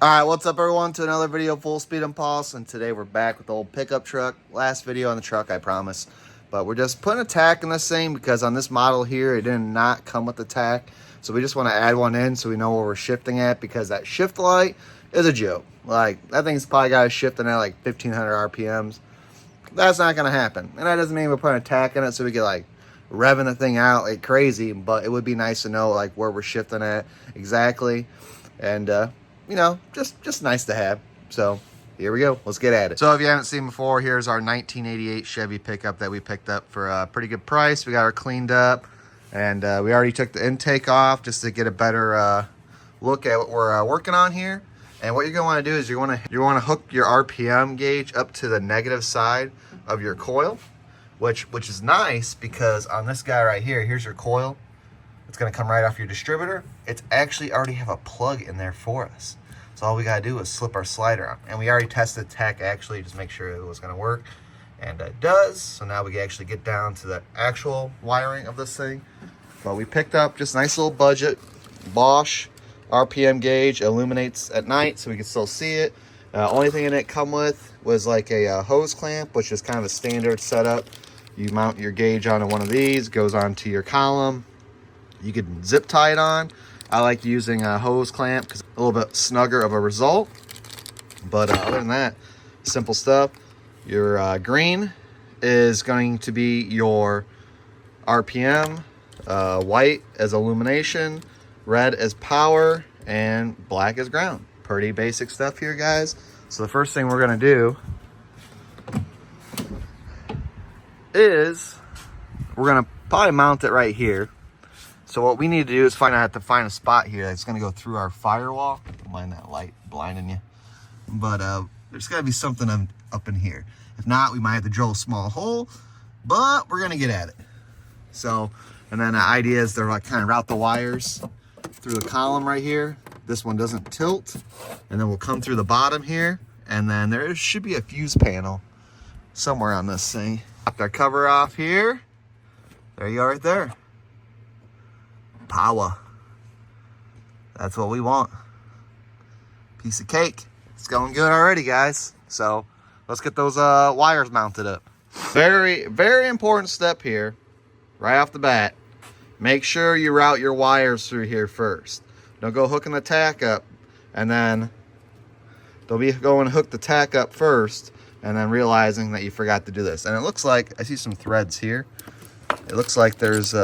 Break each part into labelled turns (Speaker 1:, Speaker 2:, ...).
Speaker 1: Alright, what's up everyone, to another video of Full Speed Impulse, and today we're back with the old pickup truck. Last video on the truck, I promise. But we're just putting a tack in this thing because on this model here, it did not come with the tack. So we just want to add one in so we know where we're shifting at, because that shift light is a joke. Like, that thing's probably got us shifting at like 1500 RPMs. That's not going to happen. And that doesn't mean we're putting a tack in it so we get like revving the thing out like crazy, but it would be nice to know like where we're shifting at exactly. And, you know, just nice to have. So here we go. Let's get at it. So if you haven't seen before, here's our 1988 Chevy pickup that we picked up for a pretty good price. We got her cleaned up, and we already took the intake off just to get a better look at what we're working on here. And what you're going to want to do is you want to hook your RPM gauge up to the negative side of your coil, which is nice because on this guy right here, here's your coil. It's going to come right off your distributor. It's actually already have a plug in there for us. So all we got to do is slip our slider on. And we already tested tech actually, just make sure it was going to work. And it does. So now we can actually get down to the actual wiring of this thing. But we picked up just a nice little budget Bosch RPM gauge. It illuminates at night so we can still see it. Only thing in it come with was like a hose clamp, which is kind of a standard setup. You mount your gauge onto one of these, goes onto your column. You can zip tie it on. I like using a hose clamp because it's a little bit snugger of a result. But other than that, simple stuff. Your green is going to be your RPM, white as illumination, red as power, and black as ground. Pretty basic stuff here, guys. So the first thing we're going to do is we're going to probably mount it right here. So what we need to do is find a spot here that's going to go through our firewall. Don't mind that light blinding you. But there's got to be something up in here. If not, we might have to drill a small hole, but we're going to get at it. So, and then the idea is to like kind of route the wires through the column right here. This one doesn't tilt. And then we'll come through the bottom here. And then there should be a fuse panel somewhere on this thing. Pop our cover off here. There you are right there. Power. That's what we want. Piece of cake. It's going good already, guys. So let's get those wires mounted up. Very, very important step here, right off the bat. Make sure you route your wires through here first. Don't go hooking the tack up, and then don't be going to hook the tack up first and then realizing that you forgot to do this. And it looks like I see some threads here. It looks like there's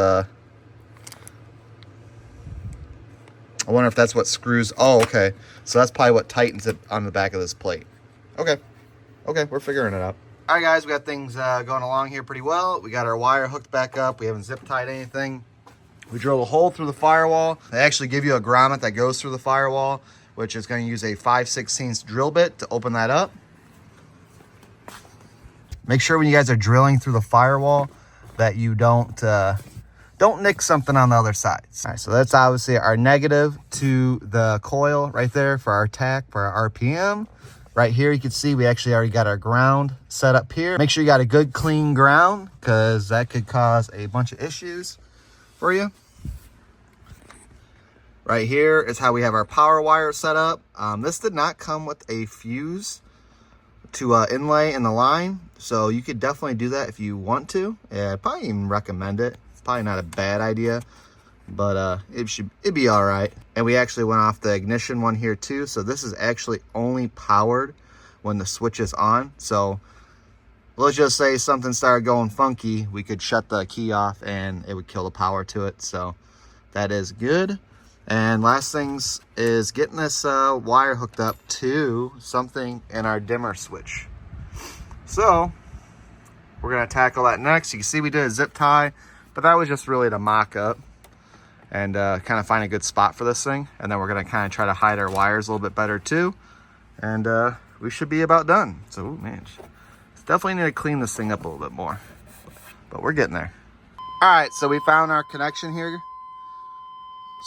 Speaker 1: I wonder if that's what screws. Oh, okay. So that's probably what tightens it on the back of this plate. Okay. Okay, we're figuring it out. All right, guys, we got things going along here pretty well. We got our wire hooked back up. We haven't zip tied anything. We drilled a hole through the firewall. They actually give you a grommet that goes through the firewall, which is going to use a 5/16 drill bit to open that up. Make sure when you guys are drilling through the firewall that you don't nick something on the other side. All right, so that's obviously our negative to the coil right there for our tack, for our RPM. Right here, you can see we actually already got our ground set up here. Make sure you got a good clean ground because that could cause a bunch of issues for you. Right here is how we have our power wire set up. This did not come with a fuse to inlay in the line, so you could definitely do that if you want to. Yeah, I'd probably even recommend it. Probably not a bad idea, but it'd be all right. And we actually went off the ignition one here too, so this is actually only powered when the switch is on. So let's just say something started going funky, we could shut the key off and it would kill the power to it. So that is good. And last things is getting this wire hooked up to something in our dimmer switch. So we're gonna tackle that next. You can see we did a zip tie, but that was just really to mock up and kind of find a good spot for this thing. And then we're going to kind of try to hide our wires a little bit better too. And we should be about done. So, man, definitely need to clean this thing up a little bit more. But we're getting there. All right, so we found our connection here.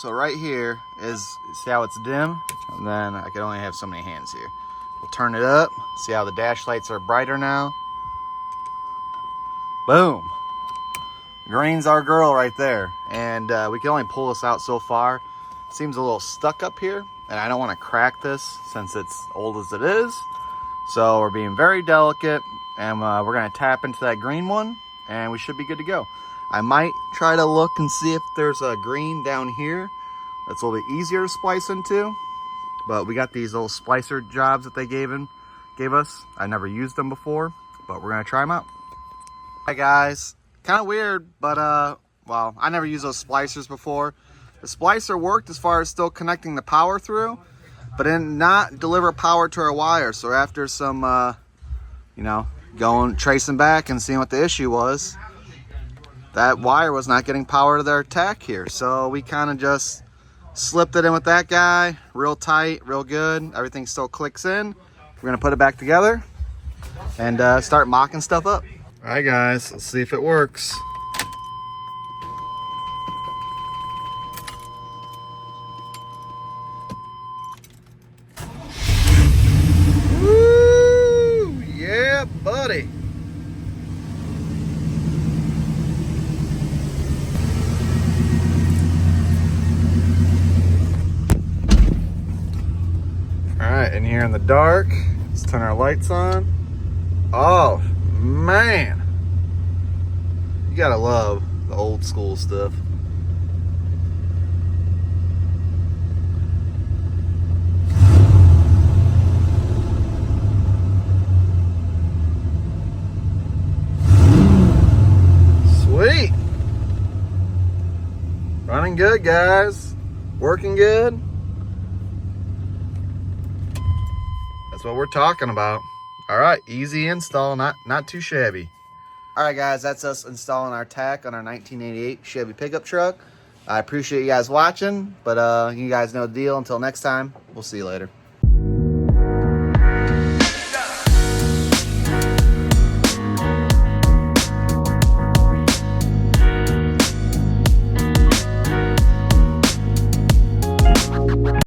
Speaker 1: So right here is, see how it's dim? And then I can only have so many hands here. We'll turn it up. See how the dash lights are brighter now? Boom. Green's our girl right there. And we can only pull this out so far. Seems a little stuck up here. and I don't want to crack this since it's old as it is. So we're being very delicate, and we're going to tap into that green one, and we should be good to go. I might try to look and see if there's a green down here that's a little bit easier to splice into. But we got these little splicer jobs that they gave us. I never used them before, but we're going to try them out. Hi guys, kind of weird, but well, I never used those splicers before. The splicer worked as far as still connecting the power through, but did not deliver power to our wire. So after some, you know, tracing back and seeing what the issue was, that wire was not getting power to their tach here. So we kind of just slipped it in with that guy, real tight, real good. Everything still clicks in. We're gonna put it back together and start mocking stuff up. All right guys, let's see if it works. Woo! Yeah, buddy. All right, in here in the dark, let's turn our lights on. Oh, man. You gotta love the old school stuff. Sweet. Running good, guys. Working good. That's what we're talking about. All right, easy install, not too shabby. All right, guys, that's us installing our tach on our 1988 Chevy pickup truck. I appreciate you guys watching, but you guys know the deal. Until next time, we'll see you later.